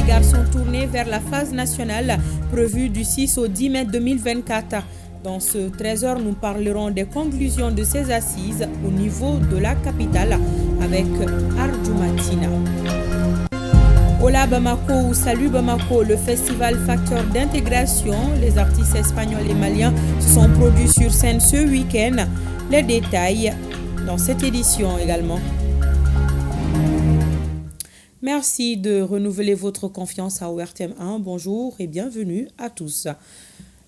regards sont tournés vers la phase nationale prévue du 6 au 10 mai 2024. Dans ce 13h, nous parlerons des conclusions de ces assises au niveau de la capitale avec Arjumatina. Hola Bamako ou Salut Bamako, le festival facteur d'intégration. Les artistes espagnols et maliens se sont produits sur scène ce week-end. Les détails dans cette édition également. Merci de renouveler votre confiance à ORTM1. Bonjour et bienvenue à tous.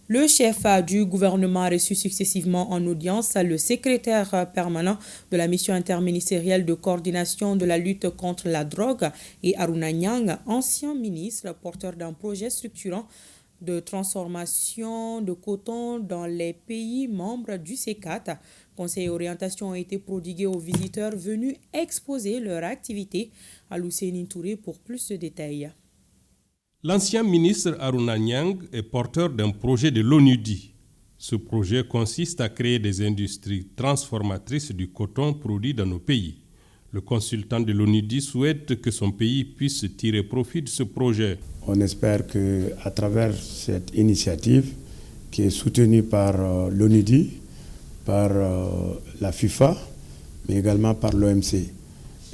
Le chef du gouvernement a reçu successivement en audience le secrétaire permanent de la mission interministérielle de coordination de la lutte contre la drogue et Aruna Niang, ancien ministre porteur d'un projet structurant de transformation de coton dans les pays membres du C4. Conseil et orientation ont été prodigués aux visiteurs venus exposer leur activité. À Lucéline Touré pour plus de détails. L'ancien ministre Aruna Niang est porteur d'un projet de l'ONUDI. Ce projet consiste à créer des industries transformatrices du coton produit dans nos pays. Le consultant de l'ONUDI souhaite que son pays puisse tirer profit de ce projet. On espère qu'à travers cette initiative qui est soutenue par l'ONUDI, par la FIFA, mais également par l'OMC.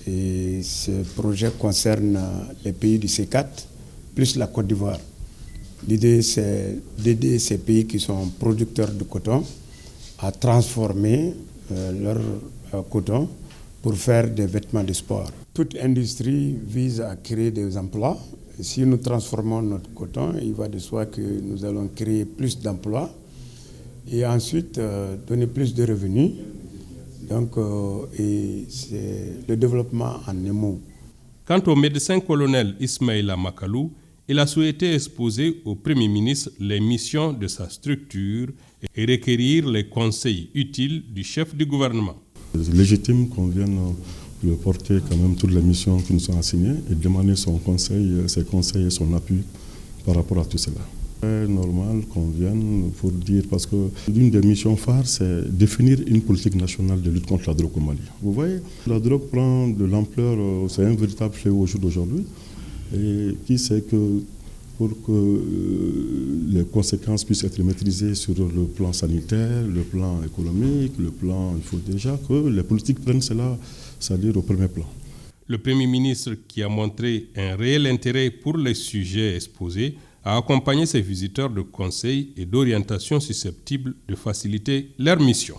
Et ce projet concerne les pays du C4, plus la Côte d'Ivoire. L'idée, c'est d'aider ces pays qui sont producteurs de coton à transformer leur coton pour faire des vêtements de sport. Toute industrie vise à créer des emplois. Et si nous transformons notre coton, il va de soi que nous allons créer plus d'emplois et ensuite donner plus de revenus. Donc, et c'est le développement en émo. Quant au médecin colonel Ismaïla Makalou, il a souhaité exposer au Premier ministre les missions de sa structure et requérir les conseils utiles du chef du gouvernement. C'est légitime qu'on vienne lui porter quand même toutes les missions qui nous sont assignées et demander son conseil, ses conseils et son appui par rapport à tout cela. C'est normal qu'on vienne pour dire, parce que l'une des missions phares, c'est définir une politique nationale de lutte contre la drogue au Mali. Vous voyez, la drogue prend de l'ampleur, c'est un véritable fléau au jour d'aujourd'hui. Et qui sait que pour que les conséquences puissent être maîtrisées sur le plan sanitaire, le plan économique, le plan, il faut déjà que les politiques prennent cela, c'est-à-dire au premier plan. Le Premier ministre, qui a montré un réel intérêt pour les sujets exposés, a accompagné ses visiteurs de conseil et d'orientation susceptibles de faciliter leur mission.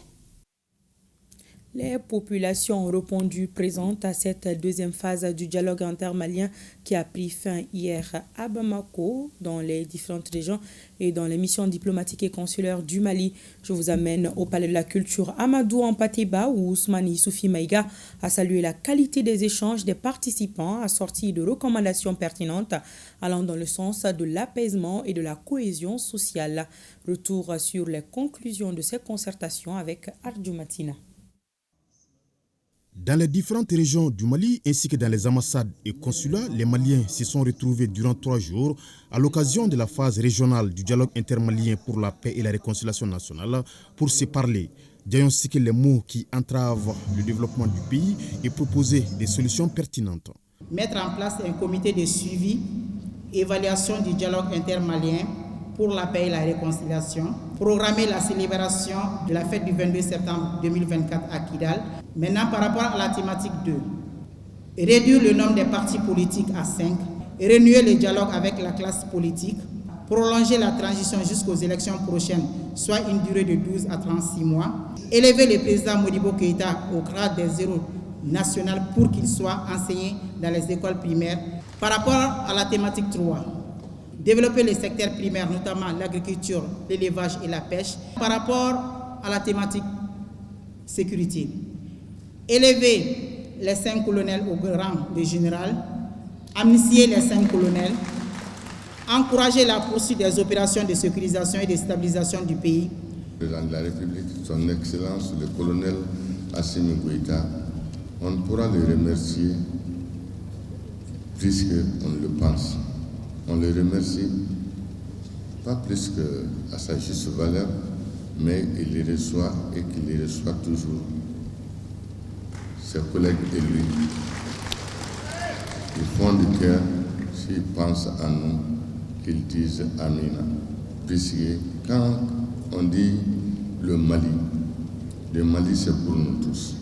Les populations ont répondu présentes à cette deuxième phase du dialogue intermalien qui a pris fin hier à Bamako, dans les différentes régions et dans les missions diplomatiques et consulaires du Mali. Je vous amène au Palais de la Culture Amadou en Pateba où Ousmane Issoufi Maïga a salué la qualité des échanges des participants assortis de recommandations pertinentes allant dans le sens de l'apaisement et de la cohésion sociale. Retour sur les conclusions de ces concertations avec Arjumatina. Dans les différentes régions du Mali ainsi que dans les ambassades et consulats, les Maliens se sont retrouvés durant 3 jours à l'occasion de la phase régionale du dialogue intermalien pour la paix et la réconciliation nationale pour se parler, diagnostiquer les maux qui entravent le développement du pays et proposer des solutions pertinentes. Mettre en place un comité de suivi, évaluation du dialogue intermalien pour la paix et la réconciliation, programmer la célébration de la fête du 22 septembre 2024 à Kidal. Maintenant, par rapport à la thématique 2, réduire le nombre des partis politiques à 5, renouer le dialogue avec la classe politique, prolonger la transition jusqu'aux élections prochaines, soit une durée de 12 à 36 mois, élever le président Modibo Keïta au grade des héros national pour qu'il soit enseigné dans les écoles primaires. Par rapport à la thématique 3, développer les secteurs primaires, notamment l'agriculture, l'élevage et la pêche. Par rapport à la thématique sécurité, élever les 5 colonels au rang de général, amnistier les 5 colonels, encourager la poursuite des opérations de sécurisation et de stabilisation du pays. Le président de la République, son Excellence, le colonel Assimi Goïta, on pourra le remercier plus qu'on le pense. On le remercie, pas plus qu'à sa juste valeur, mais il les reçoit et qu'il les reçoit toujours. Ses collègues et lui, du fond du cœur, s'ils pensent à nous, qu'ils disent Amina. Puisque quand on dit le Mali c'est pour nous tous.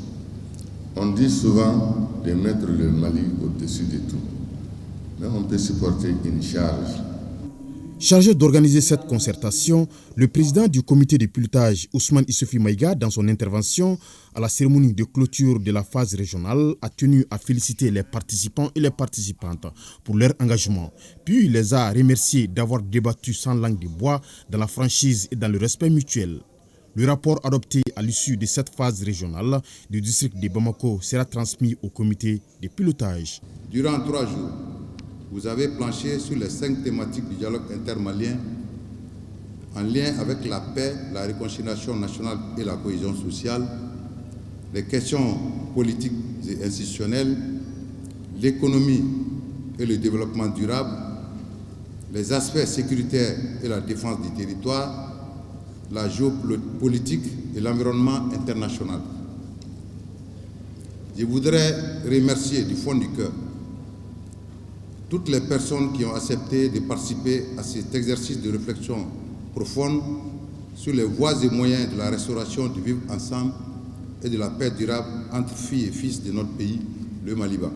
On dit souvent de mettre le Mali au-dessus de tout. Mais on peut supporter une charge. Chargé d'organiser cette concertation, le président du comité de pilotage, Ousmane Issoufou Maïga, dans son intervention à la cérémonie de clôture de la phase régionale, a tenu à féliciter les participants et les participantes pour leur engagement. Puis il les a remerciés d'avoir débattu sans langue de bois, dans la franchise et dans le respect mutuel. Le rapport adopté à l'issue de cette phase régionale du district de Bamako sera transmis au comité de pilotage. Durant 3 jours, vous avez planché sur les 5 thématiques du dialogue intermalien en lien avec la paix, la réconciliation nationale et la cohésion sociale, les questions politiques et institutionnelles, l'économie et le développement durable, les aspects sécuritaires et la défense du territoire, la géopolitique et l'environnement international. Je voudrais remercier du fond du cœur toutes les personnes qui ont accepté de participer à cet exercice de réflexion profonde sur les voies et moyens de la restauration du vivre ensemble et de la paix durable entre filles et fils de notre pays, le Maliba.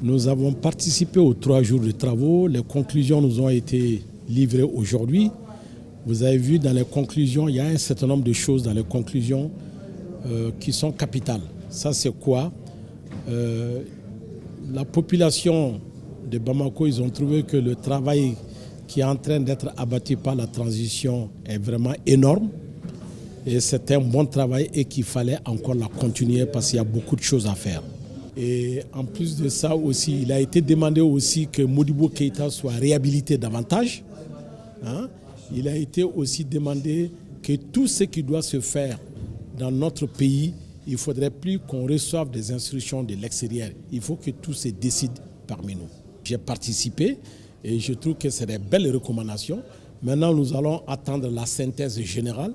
Nous avons participé aux 3 jours de travaux. Les conclusions nous ont été livrées aujourd'hui. Vous avez vu dans les conclusions, il y a un certain nombre de choses dans les conclusions qui sont capitales. Ça, c'est quoi? La population de Bamako, ils ont trouvé que le travail qui est en train d'être abattu par la transition est vraiment énorme. Et c'est un bon travail et qu'il fallait encore la continuer parce qu'il y a beaucoup de choses à faire. Et en plus de ça aussi, il a été demandé aussi que Modibo Keïta soit réhabilité davantage. Il a été aussi demandé que tout ce qui doit se faire dans notre pays, il ne faudrait plus qu'on reçoive des instructions de l'extérieur. Il faut que tout se décide parmi nous. J'ai participé et je trouve que c'est des belles recommandations. Maintenant, nous allons attendre la synthèse générale.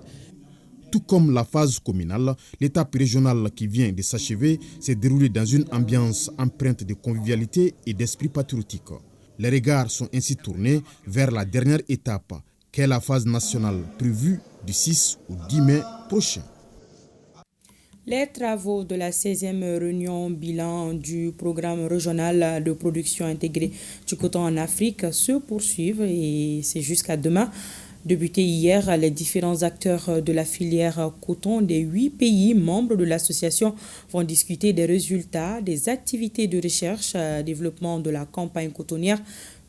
Tout comme la phase communale, l'étape régionale qui vient de s'achever s'est déroulée dans une ambiance empreinte de convivialité et d'esprit patriotique. Les regards sont ainsi tournés vers la dernière étape, qu'est la phase nationale prévue du 6 au 10 mai prochain. Les travaux de la 16e réunion bilan du programme régional de production intégrée du coton en Afrique se poursuivent et c'est jusqu'à demain. Débuté hier, les différents acteurs de la filière coton des 8 pays membres de l'association vont discuter des résultats des activités de recherche et développement de la campagne cotonnière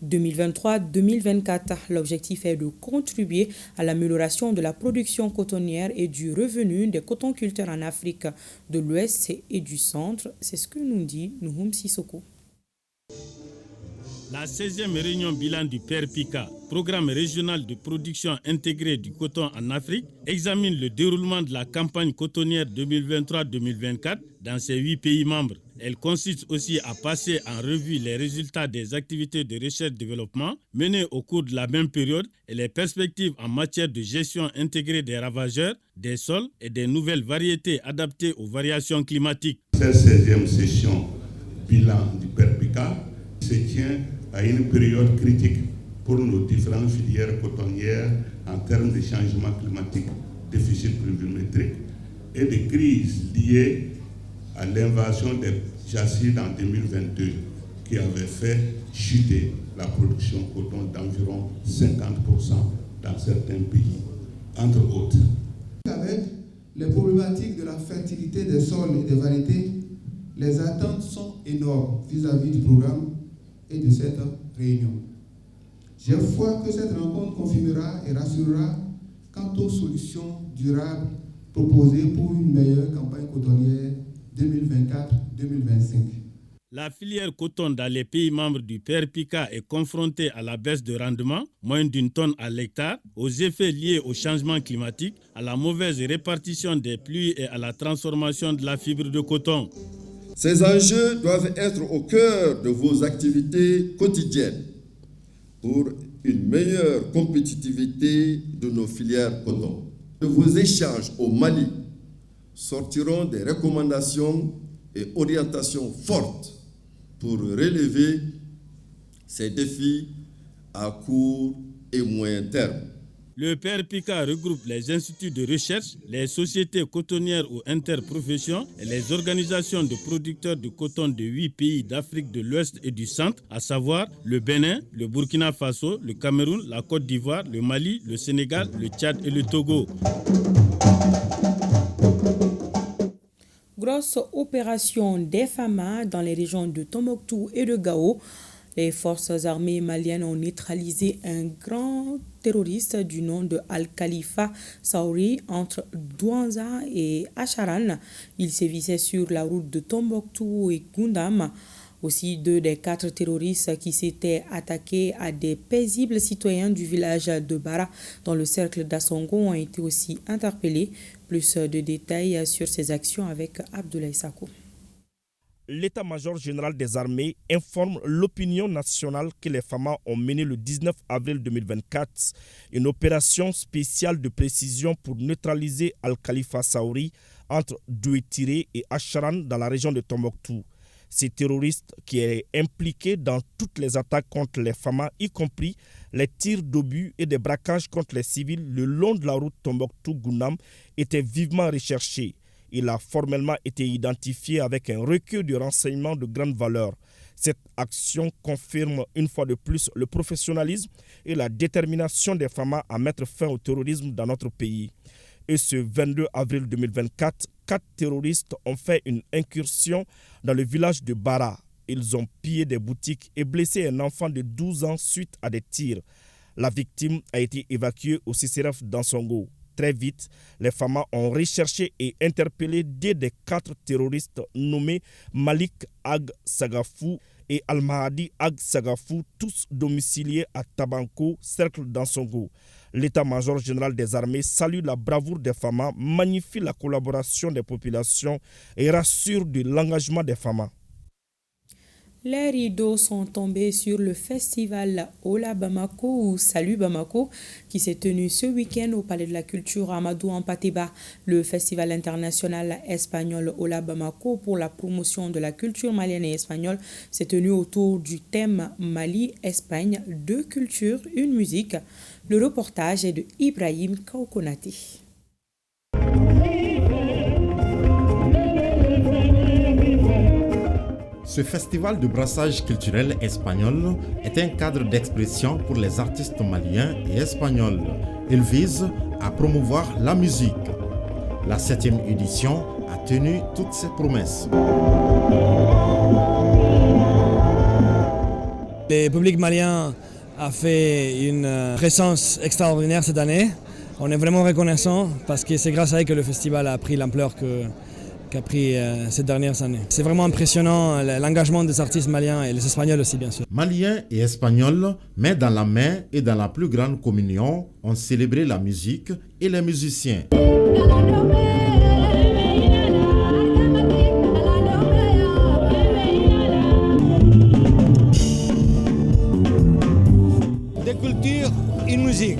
2023-2024. L'objectif est de contribuer à l'amélioration de la production cotonnière et du revenu des cotonculteurs en Afrique de l'Ouest et du Centre. C'est ce que nous dit Nouhoum Sissoko. La 16e réunion bilan du PRPICA, programme régional de production intégrée du coton en Afrique, examine le déroulement de la campagne cotonnière 2023-2024 dans ces 8 pays membres. Elle consiste aussi à passer en revue les résultats des activités de recherche-développement menées au cours de la même période et les perspectives en matière de gestion intégrée des ravageurs, des sols et des nouvelles variétés adaptées aux variations climatiques. Cette 16e session bilan du PRPICA se tient à une période critique pour nos différentes filières cotonnières en termes de changement climatique, déficit pluviométrique et de crises liées à l'invasion des jacides en 2022 qui avait fait chuter la production coton d'environ 50% dans certains pays, entre autres. Avec les problématiques de la fertilité des sols et des variétés, les attentes sont énormes vis-à-vis du programme et de cette réunion. J'ai foi que cette rencontre confirmera et rassurera quant aux solutions durables proposées pour une meilleure campagne cotonnière 2024-2025. La filière coton dans les pays membres du PRPICA est confrontée à la baisse de rendement, moins d'1 tonne à l'hectare, aux effets liés au changement climatique, à la mauvaise répartition des pluies et à la transformation de la fibre de coton. Ces enjeux doivent être au cœur de vos activités quotidiennes pour une meilleure compétitivité de nos filières coton. De vos échanges au Mali sortiront des recommandations et orientations fortes pour relever ces défis à court et moyen terme. Le PERPICA regroupe les instituts de recherche, les sociétés cotonnières ou interprofessions et les organisations de producteurs de coton de 8 pays d'Afrique de l'Ouest et du Centre, à savoir le Bénin, le Burkina Faso, le Cameroun, la Côte d'Ivoire, le Mali, le Sénégal, le Tchad et le Togo. Grosse opération des FAMA dans les régions de Tombouctou et de Gao. Les forces armées maliennes ont neutralisé un grand terroriste du nom de Al-Khalifa Saouri entre Douanza et Acharan. Il sévissait sur la route de Tombouctou et Goundam. Aussi, 2 des 4 terroristes qui s'étaient attaqués à des paisibles citoyens du village de Bara dans le cercle d'Assongo ont été aussi interpellés. Plus de détails sur ces actions avec Abdoulaye Sako. L'état-major général des armées informe l'opinion nationale que les FAMA ont mené le 19 avril 2024 une opération spéciale de précision pour neutraliser Al-Khalifa Saouri entre Douétiré et Acharan dans la région de Tombouctou. Ces terroristes qui est impliqué dans toutes les attaques contre les FAMA, y compris les tirs d'obus et des braquages contre les civils le long de la route Tombouctou-Gounam, était vivement recherché. Il a formellement été identifié avec un recueil de renseignements de grande valeur. Cette action confirme une fois de plus le professionnalisme et la détermination des FAMA à mettre fin au terrorisme dans notre pays. Et ce 22 avril 2024, 4 terroristes ont fait une incursion dans le village de Bara. Ils ont pillé des boutiques et blessé un enfant de 12 ans suite à des tirs. La victime a été évacuée au CCRF d'Ansongo. Très vite, les FAMA ont recherché et interpellé 2 des 4 terroristes nommés Malik Ag Sagafou et Al-Mahadi Ag Sagafou, tous domiciliés à Tabanko, cercle d'Ansongo. L'état-major général des armées salue la bravoure des FAMA, magnifie la collaboration des populations et rassure de l'engagement des FAMA. Les rideaux sont tombés sur le festival Ola Bamako ou Salut Bamako qui s'est tenu ce week-end au Palais de la Culture Amadou Ampateba. Le festival international espagnol Ola Bamako pour la promotion de la culture malienne et espagnole s'est tenu autour du thème Mali-Espagne, 2 cultures, une musique. Le reportage est de Ibrahim Kaukonati. Ce festival de brassage culturel espagnol est un cadre d'expression pour les artistes maliens et espagnols. Il vise à promouvoir la musique. La 7e édition a tenu toutes ses promesses. Le public malien a fait une présence extraordinaire cette année. On est vraiment reconnaissant parce que c'est grâce à eux que le festival a pris l'ampleur qu'a pris ces dernières années. C'est vraiment impressionnant l'engagement des artistes maliens et les Espagnols aussi, bien sûr. Maliens et Espagnols, main dans la main et dans la plus grande communion, ont célébré la musique et les musiciens. Des cultures, une musique.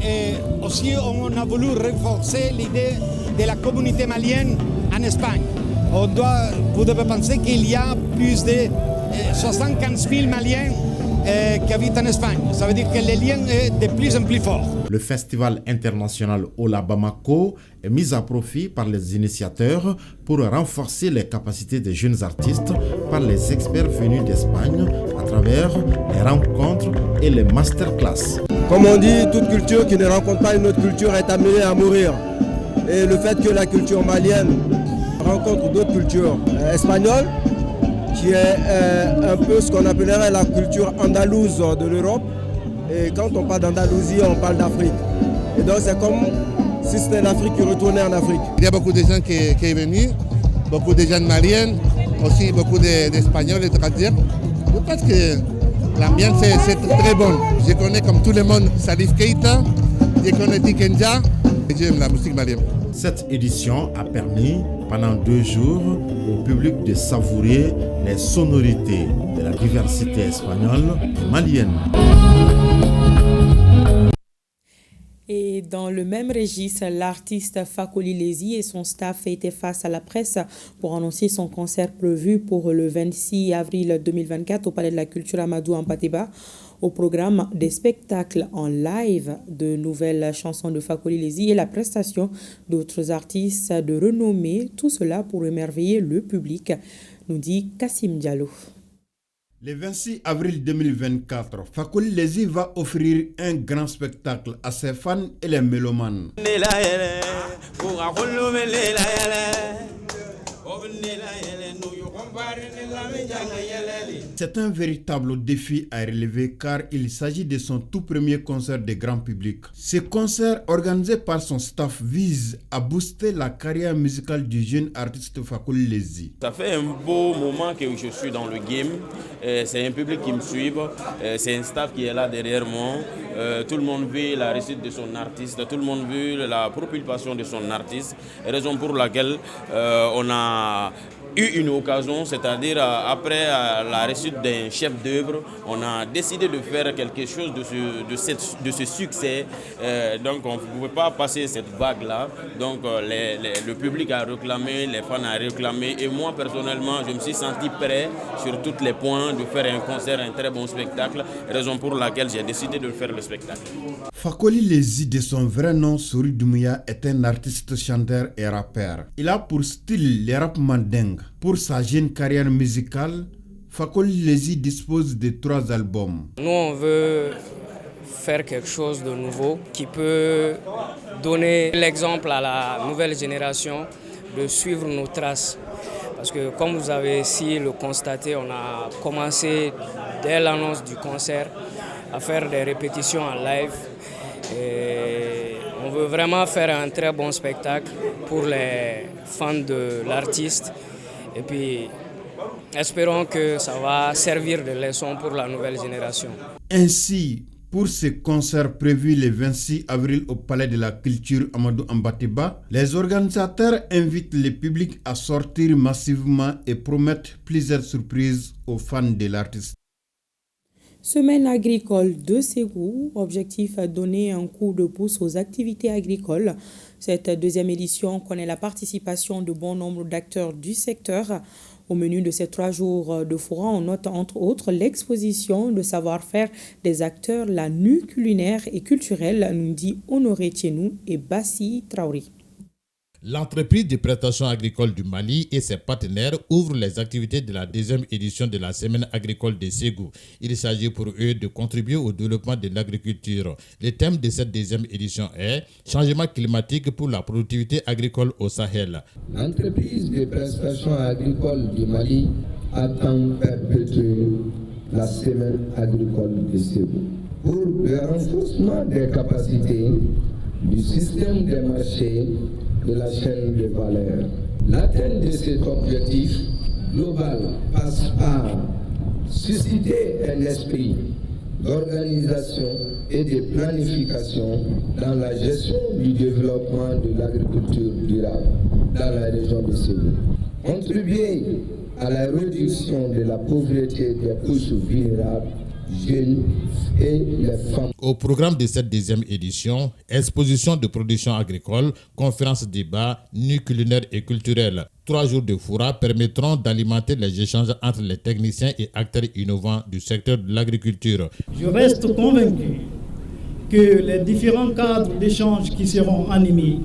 Et aussi, on a voulu renforcer l'idée de la communauté malienne en Espagne. Vous devez penser qu'il y a plus de 75 000 Maliens qui habitent en Espagne. Ça veut dire que le lien est de plus en plus fort. Le festival international Ola Bamako est mis à profit par les initiateurs pour renforcer les capacités des jeunes artistes par les experts venus d'Espagne à travers les rencontres et les masterclass. Comme on dit, toute culture qui ne rencontre pas une autre culture est amenée à mourir. Et le fait que la culture malienne rencontre d'autres cultures espagnoles, qui est un peu ce qu'on appellerait la culture andalouse de l'Europe. Et quand on parle d'Andalousie, on parle d'Afrique. Et donc c'est comme si c'était l'Afrique qui retournait en Afrique. Il y a beaucoup de gens qui sont venus, beaucoup de gens maliens, aussi beaucoup d'Espagnols et d'étrangers. Je pense que l'ambiance c'est très bon. Je connais comme tout le monde Salif Keita, je connais Tikenja et j'aime la musique malienne. Cette édition a permis, pendant 2 jours, au public de savourer les sonorités de la diversité espagnole et malienne. Et dans le même registre, l'artiste Fakoli Lezi et son staff étaient face à la presse pour annoncer son concert prévu pour le 26 avril 2024 au Palais de la Culture Amadou Hampâté-Bâ. Au programme des spectacles en live, de nouvelles chansons de Fakoli Lezi et la prestation d'autres artistes de renommée. Tout cela pour émerveiller le public, nous dit Kassim Diallo. Le 26 avril 2024, Fakoli Lezi va offrir un grand spectacle à ses fans et les mélomanes. C'est un véritable défi à relever car il s'agit de son tout premier concert de grand public. Ce concert, organisé par son staff, vise à booster la carrière musicale du jeune artiste Fakoli Lezi. Ça fait un beau moment que je suis dans le game. C'est un public qui me suit. C'est un staff qui est là derrière moi. Tout le monde veut la réussite de son artiste. Tout le monde veut la propulsion de son artiste. Raison pour laquelle on a eu une occasion, c'est-à-dire après la réussite d'un chef d'œuvre, on a décidé de faire quelque chose de ce succès. Donc on ne pouvait pas passer cette vague-là. Donc le public a réclamé, les fans ont réclamé et moi personnellement, je me suis senti prêt sur tous les points de faire un concert, un très bon spectacle. Raison pour laquelle j'ai décidé de faire le spectacle. Fakoli Lezi, de son vrai nom, Sori Doumbouya, est un artiste, chanteur et rappeur. Il a pour style le rap mandingue. Pour sa jeune carrière musicale, Fakoli Lezi dispose de 3 albums. Nous, on veut faire quelque chose de nouveau qui peut donner l'exemple à la nouvelle génération de suivre nos traces. Parce que comme vous avez essayé de le constater, on a commencé dès l'annonce du concert à faire des répétitions en live. Et on veut vraiment faire un très bon spectacle pour les fans de l'artiste. Et puis, espérons que ça va servir de leçon pour la nouvelle génération. Ainsi, pour ce concert prévu le 26 avril au Palais de la Culture Amadou Hampâté-Bâ, les organisateurs invitent le public à sortir massivement et promettent plusieurs surprises aux fans de l'artiste. Semaine agricole de Ségou, objectif donner un coup de pouce aux activités agricoles. Cette deuxième édition connaît la participation de bon nombre d'acteurs du secteur. Au menu de ces 3 jours de forum, on note entre autres l'exposition de savoir-faire des acteurs, la NU culinaire et culturelle, nous dit Honoré Tchenou et Bassi Traoré. L'entreprise de prestations agricoles du Mali et ses partenaires ouvrent les activités de la deuxième édition de la semaine agricole de Ségou. Il s'agit pour eux de contribuer au développement de l'agriculture. Le thème de cette deuxième édition est « Changement climatique pour la productivité agricole au Sahel ». L'entreprise de prestations agricoles du Mali attend perpétuer la semaine agricole de Ségou pour le renforcement des capacités du système des marchés de la chaîne de valeur. L'atteinte de cet objectif global passe par susciter un esprit d'organisation et de planification dans la gestion du développement de l'agriculture durable dans la région de Ségou. Contribuer à la réduction de la pauvreté des couches vulnérables, jeunes et les femmes. Au programme de cette deuxième édition, exposition de production agricole, conférences débat, NU culinaire et culturelle. 3 jours de foura permettront d'alimenter les échanges entre les techniciens et acteurs innovants du secteur de l'agriculture. Je reste convaincu que les différents cadres d'échange qui seront animés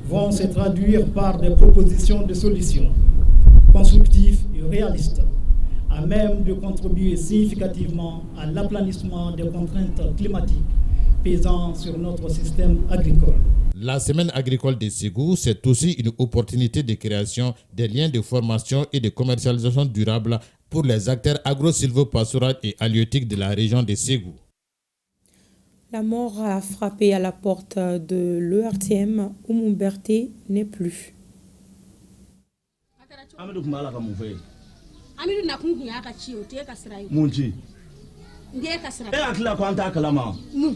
vont se traduire par des propositions de solutions constructives et réalistes, à même de contribuer significativement à l'aplanissement des contraintes climatiques pesant sur notre système agricole. La semaine agricole de Ségou, c'est aussi une opportunité de création des liens de formation et de commercialisation durable pour les acteurs agro-silvopastoraux et halieutiques de la région de Ségou. La mort a frappé à la porte de l'ERTM où Moumberté n'est plus. Amidu na kungu ya ka ciyo te ka sirai munji nde ka sirai akila ko anta kalama mu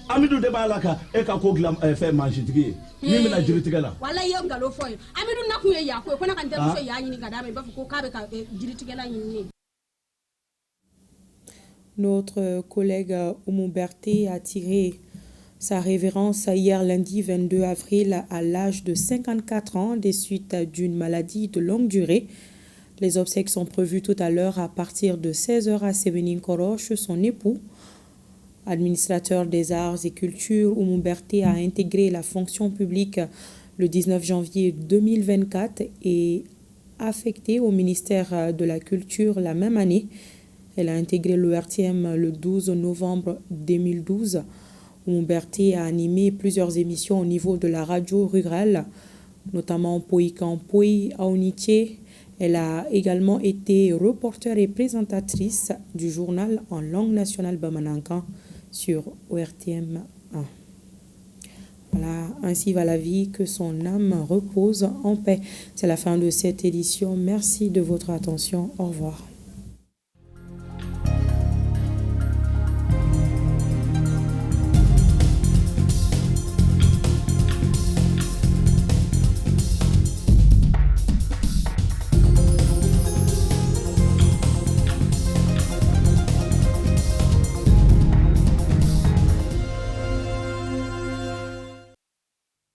Amidu de balaka e ka ko glam fe manjitigi ni mina jiritige la wala yo ngalo foyo Amidu na kunye ya ko na kan de so ya nyini kada me ba ko ka be ka jiritige la nyini. Notre collègue Oumou Berté a tiré sa révérence hier lundi 22 avril à l'âge de 54 ans des suites d'une maladie de longue durée. Les obsèques sont prévues tout à l'heure à partir de 16h à Sébenin-Koro chez son époux. Administrateur des arts et cultures, Oumou Berté a intégré la fonction publique le 19 janvier 2024 et affecté au ministère de la Culture la même année. Elle a intégré l'ORTM le 12 novembre 2012. Oumou Berté a animé plusieurs émissions au niveau de la radio rurale, notamment Poikampoui, Aonitié. Elle a également été reporter et présentatrice du journal en langue nationale bamanankan sur ORTM 1. Voilà, ainsi va la vie, que son âme repose en paix. C'est la fin de cette édition. Merci de votre attention. Au revoir.